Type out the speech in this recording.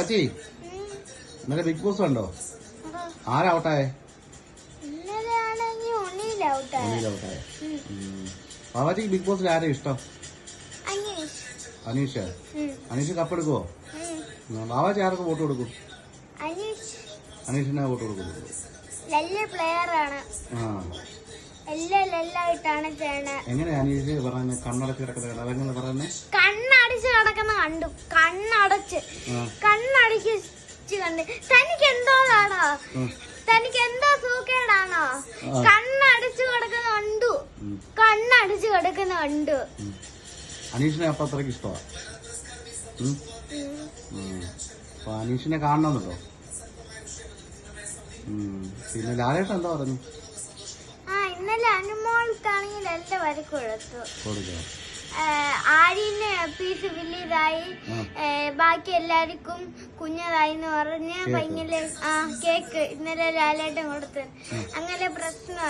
ചേച്ചി ഇന്നലെ big boss കണ്ടോ? ആരാ ഔട്ടായേ? ബാബാജിക്ക് ബിഗ് ബോസിൽ ആരെയും ഇഷ്ടം? അനീഷ്. അനീഷ് കപ്പെടുക്കുവോ? ബാബാജി ആർക്ക് വോട്ട് കൊടുക്കും? അനീഷിനെ വോട്ട് കൊടുക്കും. എങ്ങനെയാ അനീഷ് പറയുന്നത്? കണ്ണടച്ച് കിടക്കുന്ന അതെങ്ങനെ പറയുന്നത്? കണ്ണടച്ച് കിടക്കുന്ന കണ്ടു. കണ്ണടിച്ച് കണ്ട് തനിക്ക് എന്തോന്നാണോ? തനിക്ക് എന്തോ സൂക്കേടാണോ? കണ്ണടിച്ചു കിടക്കുന്ന കണ്ടു. അനീഷിനെ അപ്പൊ അത്രയ്ക്ക് ഇഷ്ടമാ. അപ്പൊ അനീഷിനെ കാണണമെന്നുണ്ടോ? പിന്നെ ലാലേട്ടൻ എന്താ പറഞ്ഞു? ഇന്നലെ അനുമോൾക്കാണെങ്കിൽ എന്റെ വരി കൊടുത്തു. ആര്യന് പീസ് വലിയതായി, ബാക്കി എല്ലാവർക്കും കുഞ്ഞതായി എന്ന് പറഞ്ഞ് ഭയങ്കര കേക്ക് ഇന്നലെ ലാലേട്ടൻ കൊടുത്തു. അങ്ങനെ പ്രശ്നമാണ്.